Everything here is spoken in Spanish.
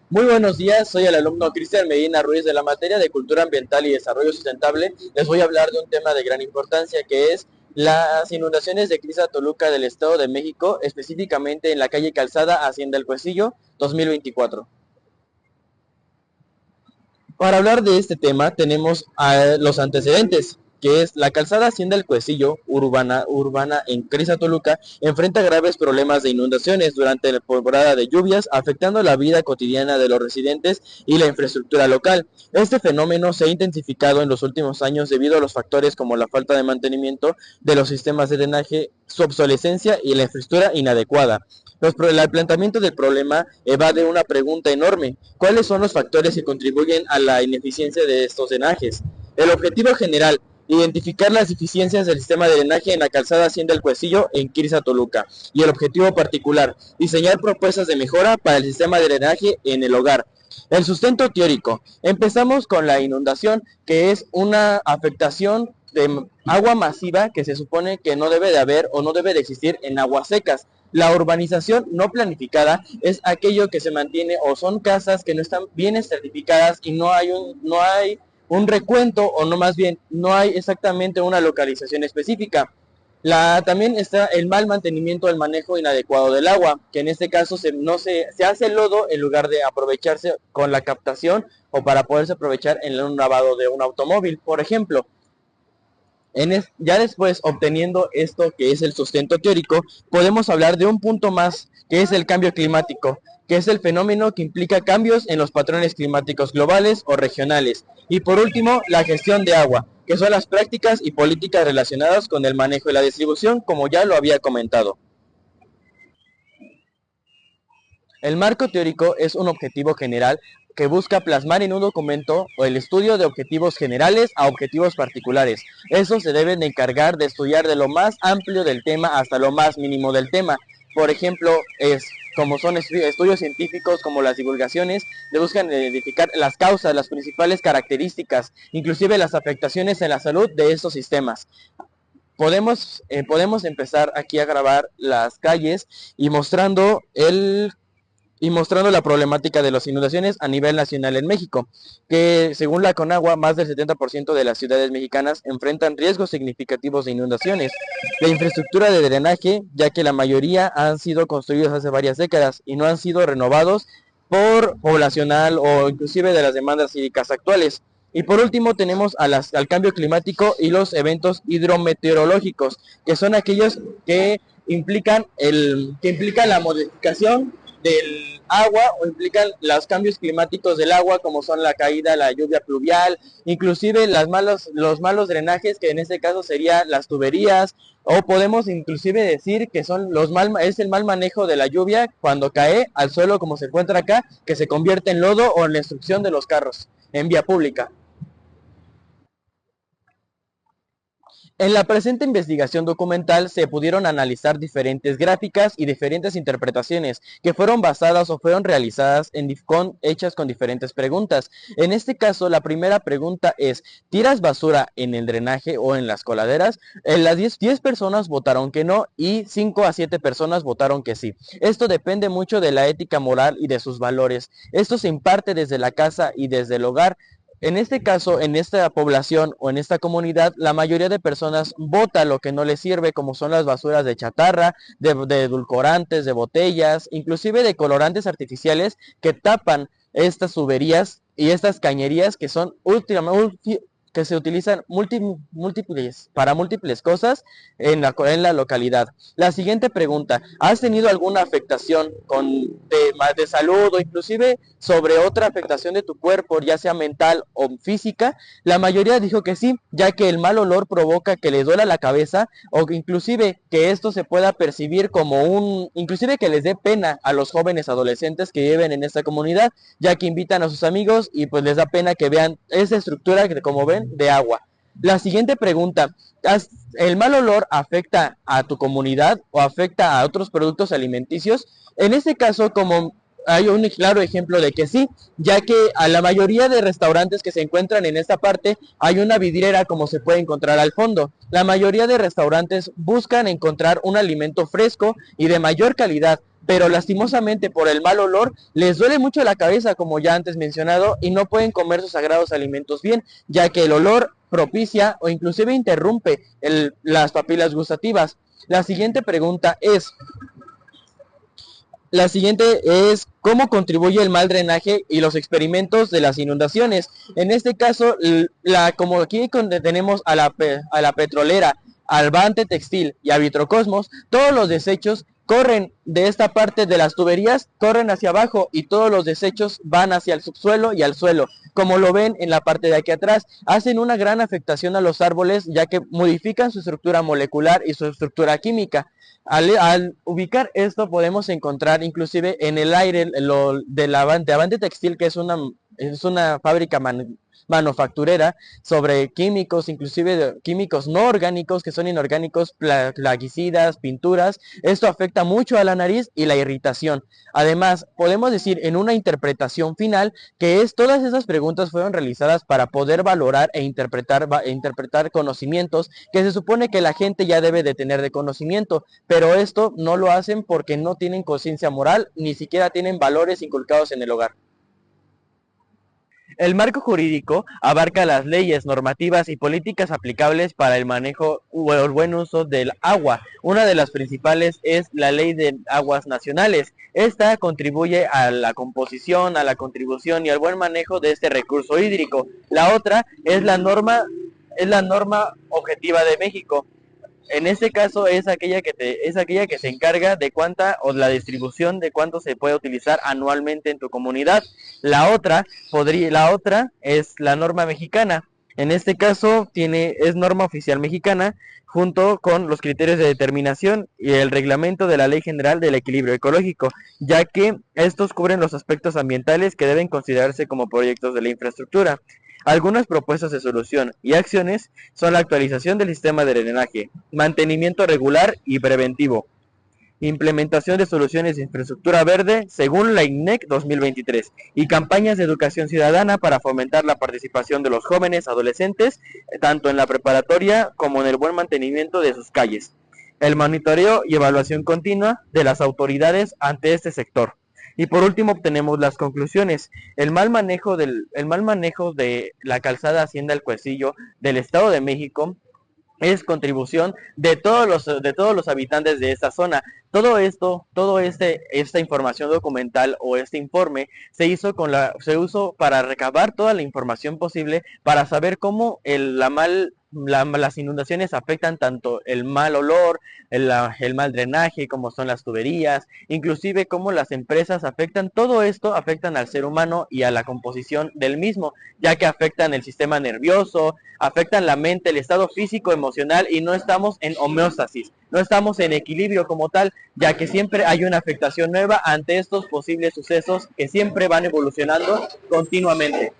Muy buenos días, soy el alumno Cristian Medina Ruiz de la materia de Cultura Ambiental y Desarrollo Sustentable. Les voy a hablar de un tema de gran importancia que es las inundaciones de Crisa Toluca del Estado de México, específicamente en la calle Calzada, Hacienda El Cuecillo, 2024. Para hablar de este tema tenemos los antecedentes, que es la calzada Hacienda El Cuecillo, urbana en Crisa Toluca, enfrenta graves problemas de inundaciones durante la temporada de lluvias, afectando la vida cotidiana de los residentes y la infraestructura local. Este fenómeno se ha intensificado en los últimos años debido a los factores como la falta de mantenimiento de los sistemas de drenaje, su obsolescencia y la infraestructura inadecuada. El planteamiento del problema evade una pregunta enorme: ¿cuáles son los factores que contribuyen a la ineficiencia de estos drenajes? El objetivo general: identificar las deficiencias del sistema de drenaje en la calzada Hacienda El Cuecillo en Quirza, Toluca. Y el objetivo particular: diseñar propuestas de mejora para el sistema de drenaje en el hogar. El sustento teórico. Empezamos con la inundación, que es una afectación de agua masiva que se supone que no debe de haber o no debe de existir en aguas secas. La urbanización no planificada es aquello que se mantiene o son casas que no están bien estratificadas y no hay un recuento, o no, más bien no hay exactamente una localización específica. También está el mal mantenimiento del manejo inadecuado del agua, que en este caso no se hace lodo en lugar de aprovecharse con la captación o para poderse aprovechar en un lavado de un automóvil, por ejemplo. Ya después, obteniendo esto que es el sustento teórico, podemos hablar de un punto más, que es el cambio climático, que es el fenómeno que implica cambios en los patrones climáticos globales o regionales. Y por último, la gestión de agua, que son las prácticas y políticas relacionadas con el manejo y la distribución, como ya lo había comentado. El marco teórico es un objetivo general que busca plasmar en un documento o el estudio de objetivos generales a objetivos particulares. Eso se deben de encargar de estudiar de lo más amplio del tema hasta lo más mínimo del tema. Por ejemplo, como son estudios científicos, como las divulgaciones, le buscan identificar las causas, las principales características, inclusive las afectaciones en la salud de estos sistemas. Podemos empezar aquí a grabar las calles y mostrando la problemática de las inundaciones a nivel nacional en México, que según la Conagua, más del 70% de las ciudades mexicanas enfrentan riesgos significativos de inundaciones. La infraestructura de drenaje, ya que la mayoría han sido construidos hace varias décadas y no han sido renovados por poblacional o inclusive de las demandas hídricas actuales. Y por último tenemos al cambio climático y los eventos hidrometeorológicos, que son aquellos que implican la modificación del agua o implican los cambios climáticos del agua, como son la caída, la lluvia pluvial, inclusive los malos drenajes, que en este caso serían las tuberías, o podemos inclusive decir que es el mal manejo de la lluvia cuando cae al suelo, como se encuentra acá, que se convierte en lodo, o en la destrucción de los carros en vía pública. En la presente investigación documental se pudieron analizar diferentes gráficas y diferentes interpretaciones que fueron basadas o fueron realizadas hechas con diferentes preguntas. En este caso, la primera pregunta es: ¿tiras basura en el drenaje o en las coladeras? Las 10 personas votaron que no y 5 a 7 personas votaron que sí. Esto depende mucho de la ética moral y de sus valores. Esto se imparte desde la casa y desde el hogar. En este caso, en esta población o en esta comunidad, la mayoría de personas vota lo que no les sirve, como son las basuras de chatarra, de edulcorantes, de botellas, inclusive de colorantes artificiales que tapan estas tuberías y estas cañerías que son que se utilizan para múltiples cosas en la localidad. La siguiente pregunta: ¿has tenido alguna afectación de salud o inclusive sobre otra afectación de tu cuerpo, ya sea mental o física? La mayoría dijo que sí, ya que el mal olor provoca que les duela la cabeza, o inclusive que esto se pueda percibir inclusive que les dé pena a los jóvenes adolescentes que viven en esta comunidad, ya que invitan a sus amigos y pues les da pena que vean esa estructura que, como ven, de agua. La siguiente pregunta: ¿el mal olor afecta a tu comunidad o afecta a otros productos alimenticios? En este caso, como hay un claro ejemplo de que sí, ya que a la mayoría de restaurantes que se encuentran en esta parte hay una vidriera, como se puede encontrar al fondo. La mayoría de restaurantes buscan encontrar un alimento fresco y de mayor calidad, pero lastimosamente por el mal olor les duele mucho la cabeza, como ya antes mencionado, y no pueden comer sus sagrados alimentos bien, ya que el olor propicia o inclusive interrumpe las papilas gustativas. La siguiente pregunta es, la siguiente es cómo contribuye el mal drenaje y los experimentos de las inundaciones. En este caso, como aquí tenemos a la petrolera, al Bante Textil y a Vitrocosmos, todos los desechos corren de esta parte de las tuberías, corren hacia abajo y todos los desechos van hacia el subsuelo y al suelo. Como lo ven en la parte de aquí atrás, hacen una gran afectación a los árboles ya que modifican su estructura molecular y su estructura química. Al ubicar esto podemos encontrar inclusive en el aire lo de Avante Textil, que es una fábrica manufacturera sobre químicos, inclusive químicos no orgánicos, que son inorgánicos, plaguicidas, pinturas. Esto afecta mucho a la nariz y la irritación. Además, podemos decir en una interpretación final que todas esas preguntas fueron realizadas para poder valorar e interpretar conocimientos que se supone que la gente ya debe de tener de conocimiento, pero esto no lo hacen porque no tienen conciencia moral, ni siquiera tienen valores inculcados en el hogar. El marco jurídico abarca las leyes, normativas y políticas aplicables para el manejo o el buen uso del agua. Una de las principales es la Ley de Aguas Nacionales. Esta contribuye a la composición, a la contribución y al buen manejo de este recurso hídrico. La otra es la norma objetiva de México. En este caso es aquella que se encarga de cuánta o la distribución de cuánto se puede utilizar anualmente en tu comunidad. La otra es la norma mexicana. En este caso es norma oficial mexicana junto con los criterios de determinación y el reglamento de la Ley General del Equilibrio Ecológico, ya que estos cubren los aspectos ambientales que deben considerarse como proyectos de la infraestructura. Algunas propuestas de solución y acciones son la actualización del sistema de drenaje, mantenimiento regular y preventivo, implementación de soluciones de infraestructura verde según la INEC 2023 y campañas de educación ciudadana para fomentar la participación de los jóvenes adolescentes tanto en la preparatoria como en el buen mantenimiento de sus calles. El monitoreo y evaluación continua de las autoridades ante este sector. Y por último obtenemos las conclusiones. El mal manejo de la calzada Hacienda El Cuecillo del Estado de México es contribución de todos los habitantes de esta zona. Esta información documental o este informe se usó para recabar toda la información posible para saber cómo las inundaciones afectan tanto el mal olor, el mal drenaje, como son las tuberías, inclusive cómo las empresas todo esto afectan al ser humano y a la composición del mismo, ya que afectan el sistema nervioso, afectan la mente, el estado físico, emocional, y no estamos en homeostasis, no estamos en equilibrio como tal, ya que siempre hay una afectación nueva ante estos posibles sucesos que siempre van evolucionando continuamente.